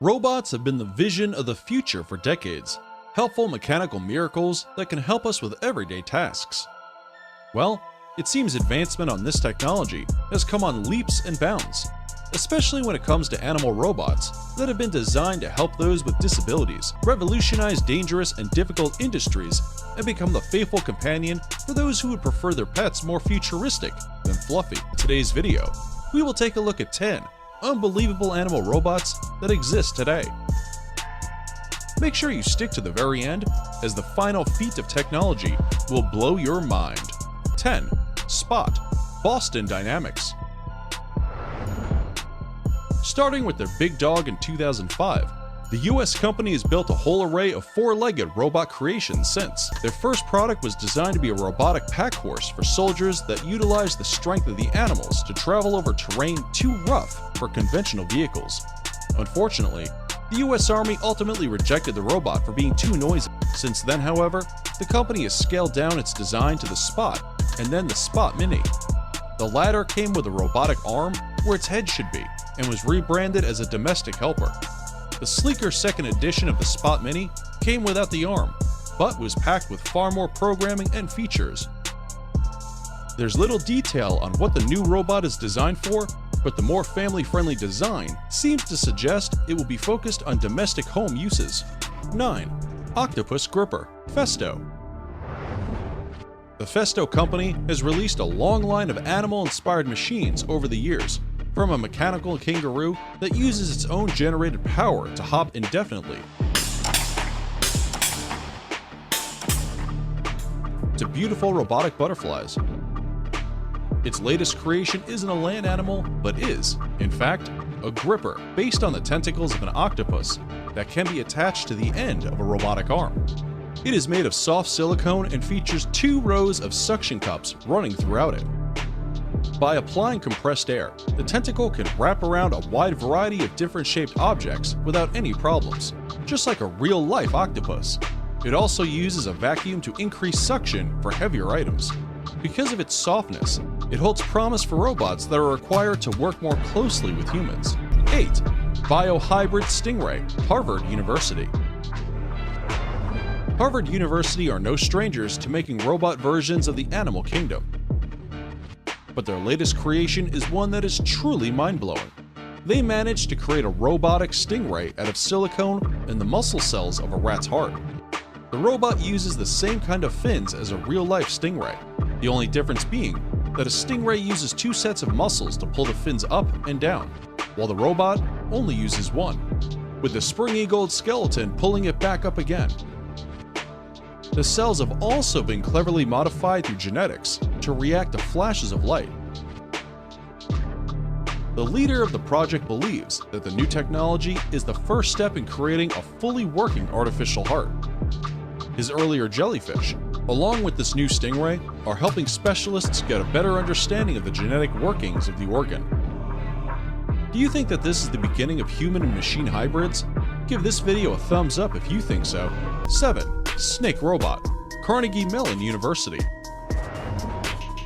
Robots have been the vision of the future for decades, helpful mechanical miracles that can help us with everyday tasks. Well, it seems advancement on this technology has come on leaps and bounds, especially when it comes to animal robots that have been designed to help those with disabilities, revolutionize dangerous and difficult industries, and become the faithful companion for those who would prefer their pets more futuristic than fluffy. In today's video, we will take a look at 10 unbelievable animal robots that exist today. Make sure you stick to the very end, as the final feat of technology will blow your mind. 10. Spot, Boston Dynamics. Starting with their big dog in 2005, the US company has built a whole array of four-legged robot creations since. Their first product was designed to be a robotic pack horse for soldiers that utilized the strength of the animals to travel over terrain too rough for conventional vehicles. Unfortunately, the US Army ultimately rejected the robot for being too noisy. Since then, however, the company has scaled down its design to the Spot and then the Spot Mini. The latter came with a robotic arm where its head should be and was rebranded as a domestic helper. The sleeker second edition of the Spot Mini came without the arm, but was packed with far more programming and features. There's little detail on what the new robot is designed for, but the more family-friendly design seems to suggest it will be focused on domestic home uses. 9. Octopus Gripper, Festo. The Festo company has released a long line of animal-inspired machines over the years, from a mechanical kangaroo that uses its own generated power to hop indefinitely, to beautiful robotic butterflies. Its latest creation isn't a land animal, but is, in fact, a gripper based on the tentacles of an octopus that can be attached to the end of a robotic arm. It is made of soft silicone and features 2 rows of suction cups running throughout it. By applying compressed air, the tentacle can wrap around a wide variety of different shaped objects without any problems, just like a real-life octopus. It also uses a vacuum to increase suction for heavier items. Because of its softness, it holds promise for robots that are required to work more closely with humans. 8. Biohybrid Stingray, Harvard University. Harvard University are no strangers to making robot versions of the animal kingdom. But their latest creation is one that is truly mind-blowing. They managed to create a robotic stingray out of silicone and the muscle cells of a rat's heart. The robot uses the same kind of fins as a real-life stingray, the only difference being that a stingray uses 2 sets of muscles to pull the fins up and down, while the robot only uses one, with the springy gold skeleton pulling it back up again. The cells have also been cleverly modified through genetics to react to flashes of light. The leader of the project believes that the new technology is the first step in creating a fully working artificial heart. His earlier jellyfish, along with this new stingray, are helping specialists get a better understanding of the genetic workings of the organ. Do you think that this is the beginning of human and machine hybrids? Give this video a thumbs up if you think so. 7. Snake Robot, Carnegie Mellon University.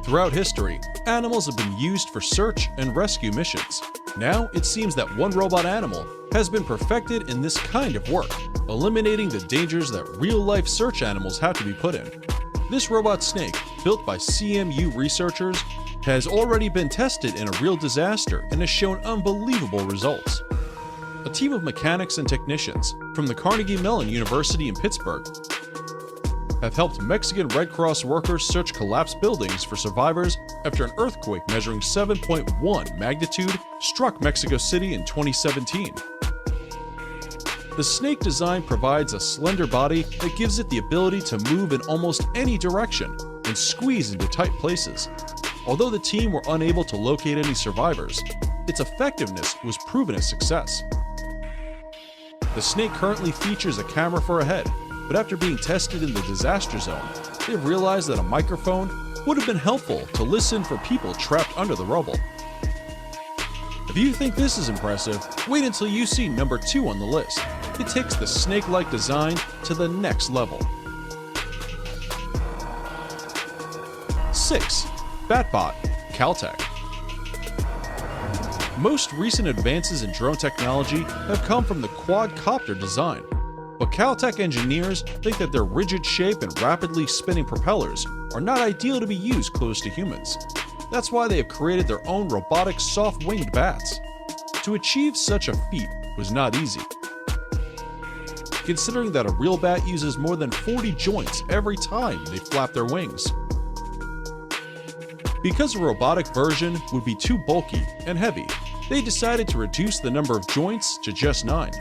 Throughout history, animals have been used for search and rescue missions. Now, it seems that one robot animal has been perfected in this kind of work, eliminating the dangers that real-life search animals have to be put in. This robot snake, built by CMU researchers, has already been tested in a real disaster and has shown unbelievable results. A team of mechanics and technicians from the Carnegie Mellon University in Pittsburgh have helped Mexican Red Cross workers search collapsed buildings for survivors after an earthquake measuring 7.1 magnitude struck Mexico City in 2017. The snake design provides a slender body that gives it the ability to move in almost any direction and squeeze into tight places. Although the team were unable to locate any survivors, its effectiveness was proven a success. The snake currently features a camera for a head, but after being tested in the disaster zone, they've realized that a microphone would have been helpful to listen for people trapped under the rubble. If you think this is impressive, wait until you see number 2 on the list. It takes the snake-like design to the next level. 6. Batbot, Caltech. Most recent advances in drone technology have come from the quadcopter design, but Caltech engineers think that their rigid shape and rapidly spinning propellers are not ideal to be used close to humans. That's why they have created their own robotic soft-winged bats. To achieve such a feat was not easy, considering that a real bat uses more than 40 joints every time they flap their wings. Because a robotic version would be too bulky and heavy, they decided to reduce the number of joints to just 9.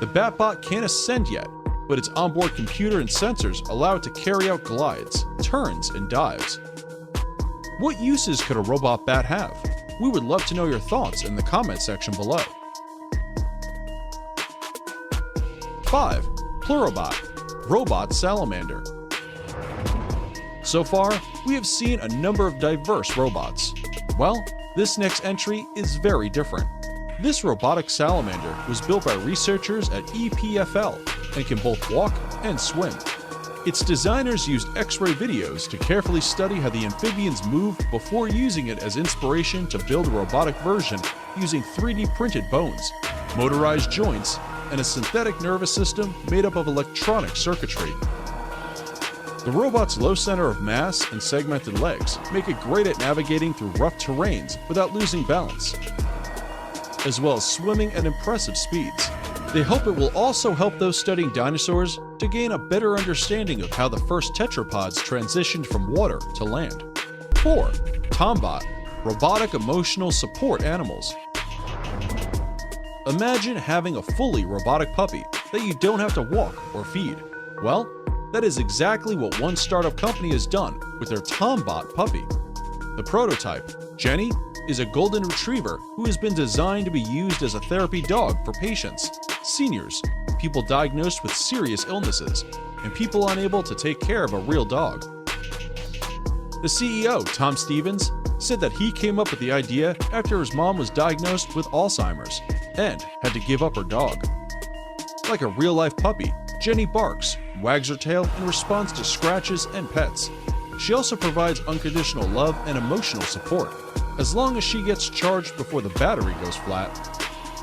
The Batbot can't ascend yet, but its onboard computer and sensors allow it to carry out glides, turns, and dives. What uses could a robot bat have? We would love to know your thoughts in the comment section below. 5. Plurobot, Robot Salamander. So far, we have seen a number of diverse robots. Well, this next entry is very different. This robotic salamander was built by researchers at EPFL and can both walk and swim. Its designers used X-ray videos to carefully study how the amphibians moved before using it as inspiration to build a robotic version using 3D printed bones, motorized joints, and a synthetic nervous system made up of electronic circuitry. The robot's low center of mass and segmented legs make it great at navigating through rough terrains without losing balance, as well as swimming at impressive speeds. They hope it will also help those studying dinosaurs to gain a better understanding of how the first tetrapods transitioned from water to land. 4. Tombot, Robotic Emotional Support Animals. Imagine having a fully robotic puppy that you don't have to walk or feed. Well, that is exactly what one startup company has done with their Tombot puppy. The prototype, Jenny, is a golden retriever who has been designed to be used as a therapy dog for patients, seniors, people diagnosed with serious illnesses, and people unable to take care of a real dog. The CEO, Tom Stevens, said that he came up with the idea after his mom was diagnosed with Alzheimer's and had to give up her dog. Like a real-life puppy, Jenny barks, wags her tail in response to scratches and pets. She also provides unconditional love and emotional support, as long as she gets charged before the battery goes flat.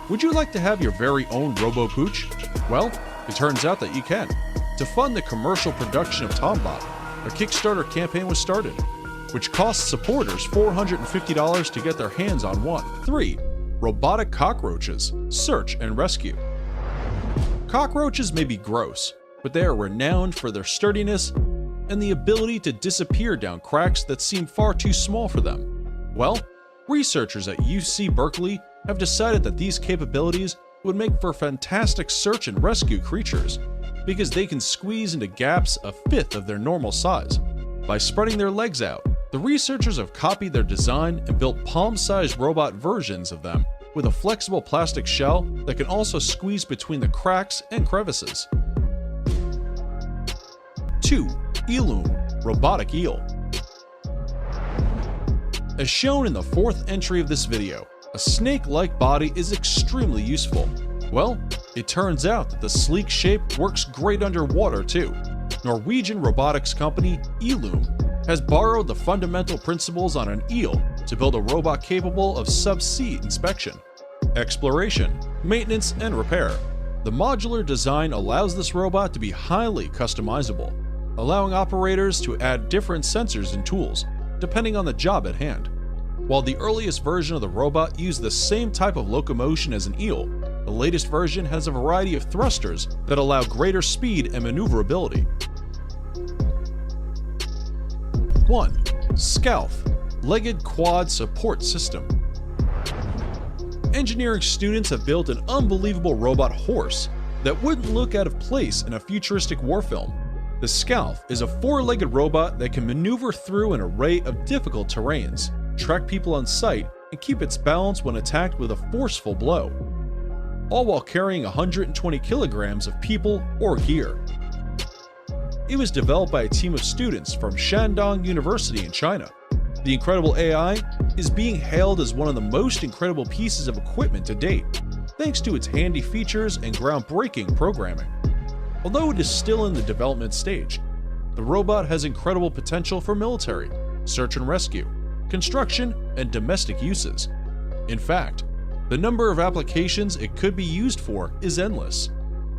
Would you like to have your very own Robo-Pooch? Well, it turns out that you can. To fund the commercial production of Tombot, a Kickstarter campaign was started, which costs supporters $450 to get their hands on one. 3. Robotic Cockroaches, Search and Rescue. Cockroaches may be gross, but they are renowned for their sturdiness and the ability to disappear down cracks that seem far too small for them. Well, researchers at UC Berkeley have decided that these capabilities would make for fantastic search and rescue creatures because they can squeeze into gaps a fifth of their normal size. By spreading their legs out, the researchers have copied their design and built palm-sized robot versions of them with a flexible plastic shell that can also squeeze between the cracks and crevices. 2. Eloom, Robotic Eel. As shown in the 4th entry of this video, a snake-like body is extremely useful. Well, it turns out that the sleek shape works great underwater too. Norwegian robotics company Eloom has borrowed the fundamental principles on an eel to build a robot capable of subsea inspection, exploration, maintenance, and repair. The modular design allows this robot to be highly customizable, allowing operators to add different sensors and tools, depending on the job at hand. While the earliest version of the robot used the same type of locomotion as an eel, the latest version has a variety of thrusters that allow greater speed and maneuverability. 1. Scalf, Legged Quad Support System. Engineering students have built an unbelievable robot horse that wouldn't look out of place in a futuristic war film. The Scalf is a 4-legged robot that can maneuver through an array of difficult terrains, track people on sight, and keep its balance when attacked with a forceful blow, all while carrying 120 kilograms of people or gear. It was developed by a team of students from Shandong University in China. The incredible AI is being hailed as one of the most incredible pieces of equipment to date, thanks to its handy features and groundbreaking programming. Although it is still in the development stage, the robot has incredible potential for military, search and rescue, construction, and domestic uses. In fact, the number of applications it could be used for is endless.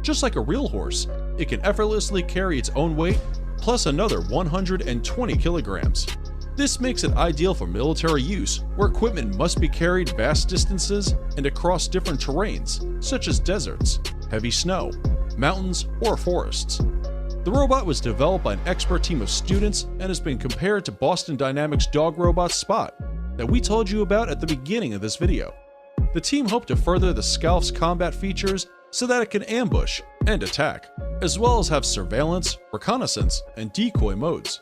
Just like a real horse, it can effortlessly carry its own weight plus another 120 kilograms. This makes it ideal for military use, where equipment must be carried vast distances and across different terrains, such as deserts, heavy snow, mountains, or forests. The robot was developed by an expert team of students and has been compared to Boston Dynamics dog robot Spot that we told you about at the beginning of this video. The team hoped to further the Scalf's combat features so that it can ambush and attack, as well as have surveillance, reconnaissance, and decoy modes.